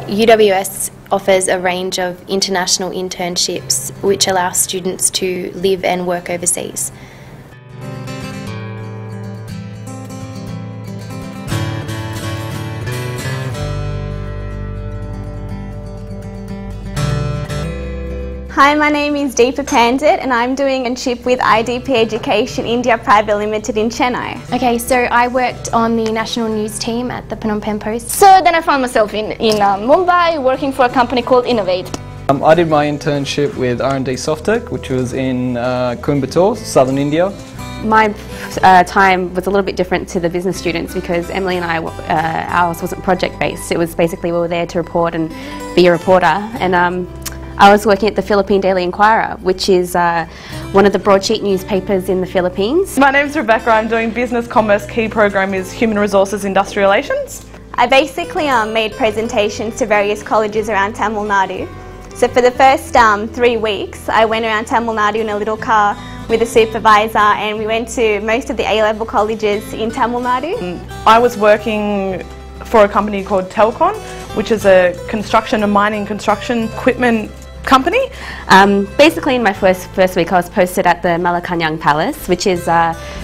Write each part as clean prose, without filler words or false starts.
UWS offers a range of international internships which allow students to live and work overseas. Hi, my name is Deepa Pandit and I'm doing an internship with IDP Education India Private Limited in Chennai. Okay, so I worked on the national news team at the Phnom Penh Post. So then I found myself in Mumbai working for a company called Innovate. I did my internship with R&D Softtech, which was in Coimbatore, southern India. My time was a little bit different to the business students because Emily and I, ours wasn't project based. It was basically we were there to report and be a reporter. And I was working at the Philippine Daily Inquirer, which is one of the broadsheet newspapers in the Philippines. My name's Rebecca, I'm doing Business Commerce. Key program is Human Resources Industrial Relations. I basically made presentations to various colleges around Tamil Nadu. So for the first 3 weeks, I went around Tamil Nadu in a little car with a supervisor and we went to most of the A-level colleges in Tamil Nadu. I was working for a company called Telcon, which is a construction and mining construction equipment company. Basically in my first week I was posted at the Malacanang Palace, which is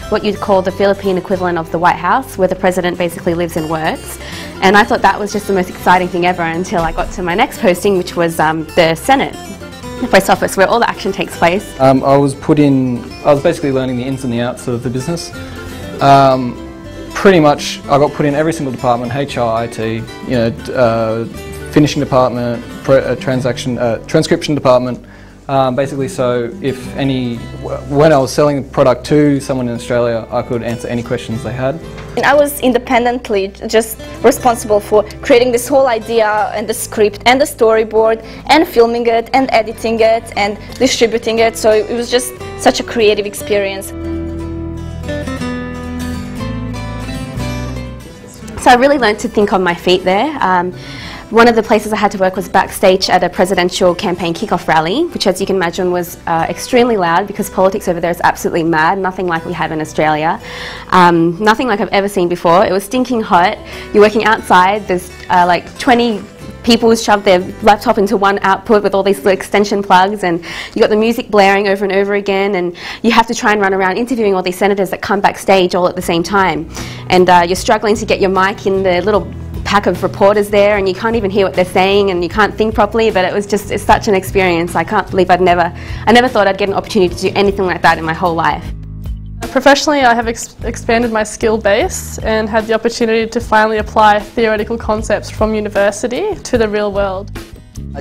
what you'd call the Philippine equivalent of the White House, where the president basically lives and works. And I thought that was just the most exciting thing ever until I got to my next posting, which was the Senate, the post office, where all the action takes place. I was basically learning the ins and the outs of the business. Pretty much I got put in every single department, HR, IT, finishing department, transcription department, basically so when I was selling a product to someone in Australia, I could answer any questions they had. And I was independently just responsible for creating this whole idea and the script and the storyboard and filming it and editing it and distributing it, so it was just such a creative experience. So I really learned to think on my feet there. One of the places I had to work was backstage at a presidential campaign kickoff rally, which, as you can imagine, was extremely loud because politics over there is absolutely mad, nothing like we have in Australia. Nothing like I've ever seen before. It was stinking hot. You're working outside, there's like 20 people shoved their laptop into one output with all these little extension plugs, and you got the music blaring over and over again, and you have to try and run around interviewing all these senators that come backstage all at the same time. And you're struggling to get your mic in the little pack of reporters there, and you can't even hear what they're saying and you can't think properly, but it's such an experience. I can't believe I never thought I'd get an opportunity to do anything like that in my whole life. Professionally, I have expanded my skill base and had the opportunity to finally apply theoretical concepts from university to the real world.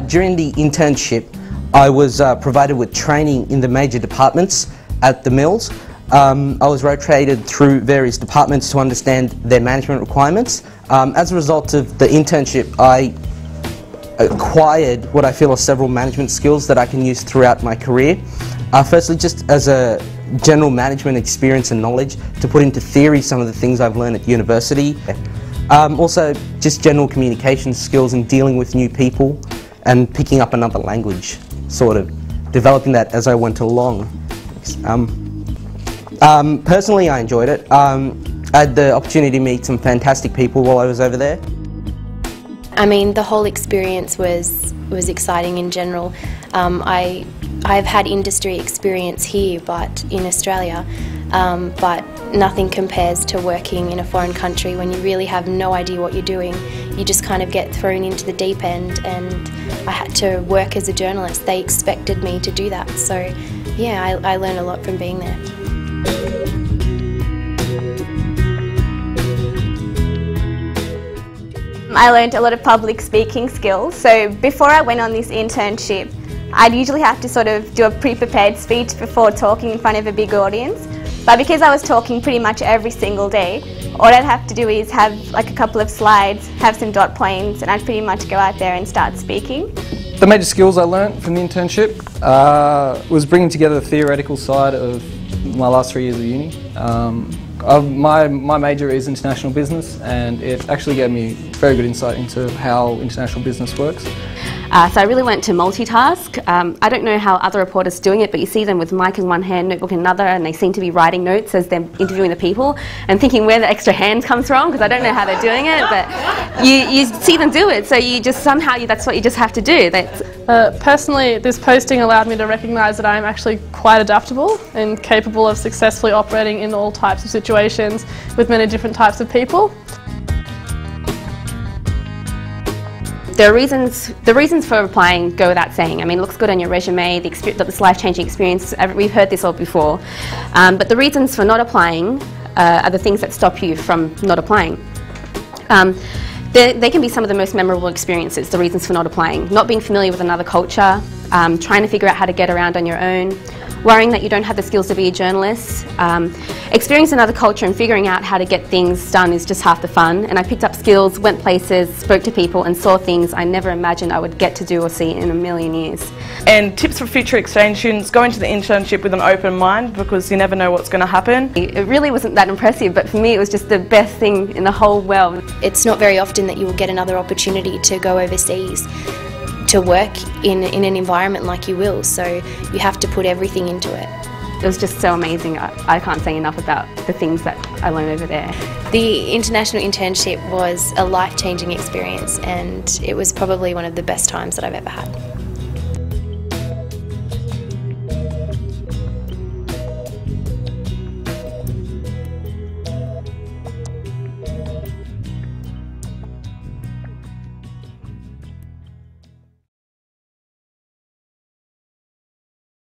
During the internship, I was provided with training in the major departments at the mills. I was rotated through various departments to understand their management requirements. As a result of the internship, I acquired what I feel are several management skills that I can use throughout my career. Firstly, just as a general management experience and knowledge to put into theory some of the things I've learned at university. Also, just general communication skills and dealing with new people and picking up another language, sort of developing that as I went along. Personally, I enjoyed it. I had the opportunity to meet some fantastic people while I was over there. I mean, the whole experience was exciting in general. I've had industry experience here, but in Australia, but nothing compares to working in a foreign country when you really have no idea what you're doing. You just kind of get thrown into the deep end, and I had to work as a journalist. They expected me to do that, so yeah, I learned a lot from being there. I learned a lot of public speaking skills. So before I went on this internship, I'd usually have to sort of do a pre-prepared speech before talking in front of a big audience. But because I was talking pretty much every single day, all I'd have to do is have like a couple of slides, have some dot points, and I'd pretty much go out there and start speaking. The major skills I learnt from the internship was bringing together the theoretical side of my last 3 years of uni. My major is international business, and it actually gave me very good insight into how international business works. So I really learnt to multitask. I don't know how other reporters are doing it, but you see them with mic in one hand, notebook in another, and they seem to be writing notes as they're interviewing the people and thinking where the extra hand comes from, because I don't know how they're doing it, but you see them do it, so you just somehow, that's what you just have to do. Personally, this posting allowed me to recognise that I am actually quite adaptable and capable of successfully operating in all types of situations with many different types of people. The reasons for applying go without saying. I mean, it looks good on your resume, this life-changing experience, we've heard this all before. But the reasons for not applying are the things that stop you from not applying. They can be some of the most memorable experiences, the reasons for not applying. Not being familiar with another culture, trying to figure out how to get around on your own, worrying that you don't have the skills to be a journalist. Experiencing another culture and figuring out how to get things done is just half the fun. And I picked up skills, went places, spoke to people and saw things I never imagined I would get to do or see in a million years. And tips for future exchange students: go into the internship with an open mind, because you never know what's going to happen. It really wasn't that impressive, but for me it was just the best thing in the whole world. It's not very often that you will get another opportunity to go overseas to work in an environment like you will, so you have to put everything into it. It was just so amazing. I can't say enough about the things that I learned over there. The international internship was a life-changing experience, and it was probably one of the best times that I've ever had.